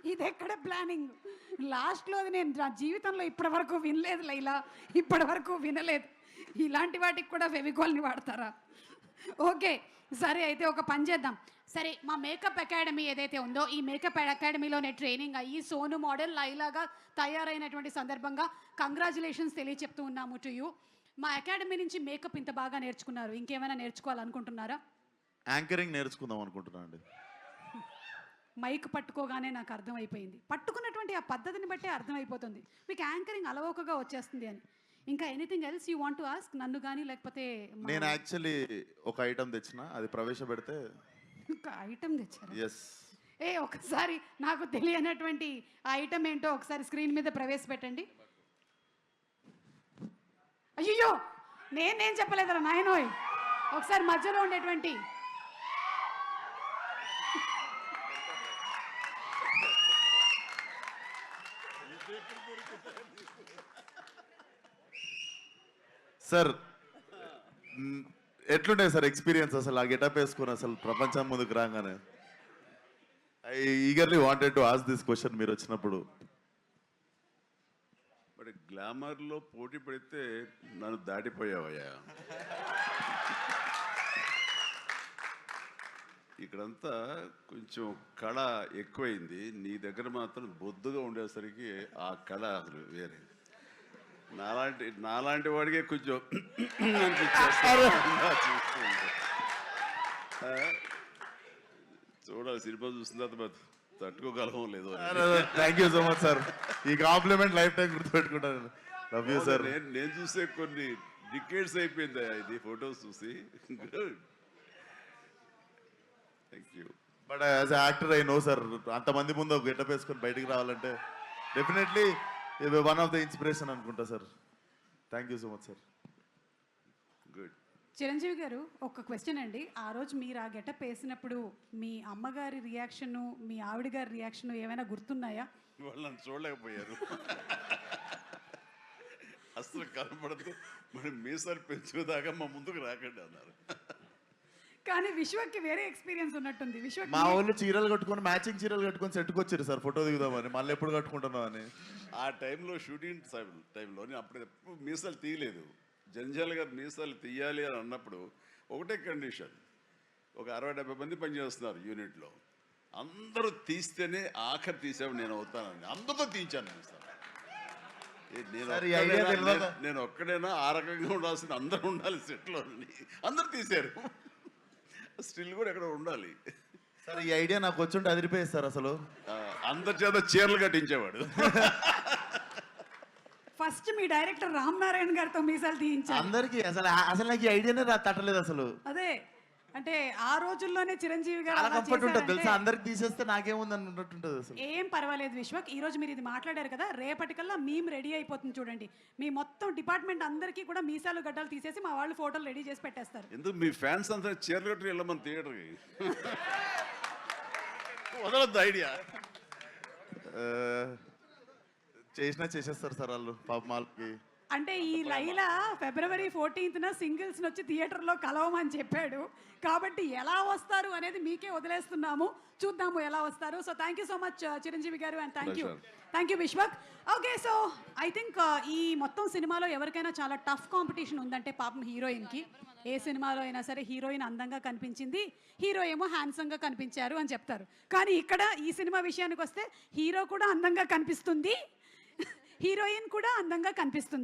ఇది ఎక్కడ ప్లానింగ్? లాస్ట్లో నేను నా జీవితంలో ఇప్పటి వరకు వినలేదు లైలా, ఇప్పటి వరకు వినలేదు. ఇలాంటి వాటికి కూడా ఫెవికాల్ని వాడతారా? ఓకే, సరే అయితే ఒక పని చేద్దాం. సరే, మా మేకప్ అకాడమీ ఏదైతే ఉందో ఈ మేకప్ అకాడమీలోనే ట్రైనింగ్ అయ్యి సోను మోడల్ లైలాగా తయారైనటువంటి సందర్భంగా కంగ్రాచులేషన్స్ తెలియచెప్తూ ఉన్నాము టు యూ. మా అకాడమీ నుంచి మేకప్ ఇంత బాగా నేర్చుకున్నారు, ఇంకేమైనా నేర్చుకోవాలనుకుంటున్నారా? యాంకరింగ్ నేర్చుకుందాం అనుకుంటున్నాను అండి. మైక్ పట్టుకోగానే నాకు అర్థమైపోయింది, పట్టుకున్నటువంటి ఆ పద్ధతిని బట్టే అర్థమైపోతుంది మీకు యాంకరింగ్ అలవోకగా వచ్చేస్తుంది అని. ఇంకా anything else you want to ask నన్ను కానీ, లేకపోతే నేను యాక్చువల్లీ ఒక ఐటమ్ తెచ్చిన, అది ప్రవేశపెడితే. ఒక ఐటమ్ తెచ్చారు? ఎస్. ఒకసారి నాకు తెలియనటువంటి ఆ ఐటమ్ ఏంటో ఒకసారి స్క్రీన్ మీద ప్రవేశపెట్టండి. అయ్యో, నేనేం చెప్పలేదురా నాయనోయ్. ఒకసారి మధ్యలో ఉండేటువంటి సార్, ఎట్లుండే సార్ ఎక్స్పీరియన్స్ అసలు ఆ గెటప్ వేసుకుని అసలు ప్రపంచం ముందుకు రాగానే? I eagerly wanted to ask this question మీరు వచ్చినప్పుడు. మరి గ్లామర్లో పోటీ పడితే నన్ను దాటిపోయావయ్యా. ఇక్కడంతా కొంచెం కళ ఎక్కువైంది, నీ దగ్గర మాత్రం బొద్దుగా ఉండేసరికి ఆ కళ అసలు వేరే. నాలాంటి వాడికే కొంచెం చూడాలి, సినిమా చూసిన తర్వాత తట్టుకోగలమో లేదో. Thank you so much sir, ఈ కాంప్లిమెంట్ లైఫ్ టైం గుర్తుపెట్టుకుంటాను. Love you sir. నేను చూసే కొన్ని డికేడ్స్ అయిపోయింది ఇది ఫొటోస్ చూసి. Thank you. But as actor I know sir, అంతమంది ముందు ఒక గెటప్ వేసుకొని బయటికి రావాలంటే definitely one of the inspiration అనుకుంటా sir. Thank you so much sir. Good. Chiranjeevi గారు, ఒక క్వశ్చన్ అండి. ఆ రోజు మీరు ఆ గెటప్ వేసినప్పుడు మీ అమ్మగారి రియాక్షను, మీ ఆవిడ గారి రియాక్షను ఏమైనా గుర్తున్నాయా? వాళ్ళు నన్ను చూడలేకపోయారు, అసలు కనపడదు, మరి మీసాలు పెంచుదాకా మా ముందుకు రాకండి అన్నారు. కానీ విశ్వకి వేరే ఎక్స్పీరియన్స్ ఉన్నట్టుంది. విశ్వకి మా వాళ్ళు చీరలు కట్టుకొని, మ్యాచింగ్ చీరలు కట్టుకొని సెట్కి వచ్చారు సార్ ఫోటో దిగుదామని. మళ్ళీ ఎప్పుడు కట్టుకుంటున్నాం అని. ఆ టైంలో షూటింగ్ టైంలో నేను అప్పుడు మీసాలు తీయలేదు. జంజాలుగా మీసాలు తీయాలి అని అన్నప్పుడు ఒకటే కండిషన్, ఒక 60-70 మంది పనిచేస్తున్నారు యూనిట్లో, అందరూ తీస్తేనే ఆఖరి తీసావు నేను అవుతానని అందరితో తీయించాను మీసాలు. నేను ఒక్కడైనా ఆ రకంగా ఉండాల్సింది, అందరూ ఉండాలి సెట్లో, అందరూ తీశారు. స్టిల్ కూడా ఎక్కడ ఉండాలి సార్. ఈ ఐడియా నాకు వచ్చుంటే అదిరిపోయేది సార్. అసలు అందరి చేత చీరలు కట్టించేవాడు. ఫస్ట్ మీ డైరెక్టర్ రామ్ నారాయణ గారితో మీసాలు తీయించారు అందరికి. అసలు నాకు ఈ ఐడియానే తట్టలేదు అసలు. అదే అంటే ఆ రోజుల్లోనే చిరంజీవి గారు చాలా కంఫర్ట్ ఉంటుంది తెలుసా, అందరికి తీసేస్తే నాకేముంది అన్నట్టుంటుంది అసలు. ఏం పర్వాలేదు విశ్వక్, ఈ రోజు మీరు ఇది మాట్లాడారు కదా, రేపటికల్లా మేము రెడీ అయిపోతుంది చూడండి. మీ మొత్తం డిపార్ట్మెంట్ అందరికీ కూడా మీసాలు గడ్డలు తీసేసి మా వాళ్ళు ఫోటోలు రెడీ చేసి పెట్టేస్తారు. ఎందుకు మీ ఫ్యాన్స్ అంతా చీరలు కట్టి వెళ్ళమని థియేటర్కి వదలొద్దు ఐడియా. చేసేస్తారు సార్ వాళ్ళు పాప మాల్కి. అంటే ఈ లైలా February 14th సింగిల్స్ వచ్చి థియేటర్లో కలవమని చెప్పాడు కాబట్టి ఎలా వస్తారు అనేది మీకే వదిలేస్తున్నాము, చూద్దాము ఎలా వస్తారు. So thank you so much Chiranjeevi గారు, and thank you Vishwak. Okay, so I think ఈ మొత్తం సినిమాలో ఎవరికైనా చాలా టఫ్ కాంపిటీషన్ ఉందంటే పాపం హీరోయిన్కి. ఏ సినిమాలో అయినా సరే హీరోయిన్ అందంగా కనిపించింది, హీరో ఏమో హ్యాండ్సమ్గా కనిపించారు అని చెప్తారు. కానీ ఇక్కడ ఈ సినిమా విషయానికి వస్తే హీరో కూడా అందంగా కనిపిస్తుంది, హీరోయిన్ కూడా అందంగా కనిపిస్తుంది.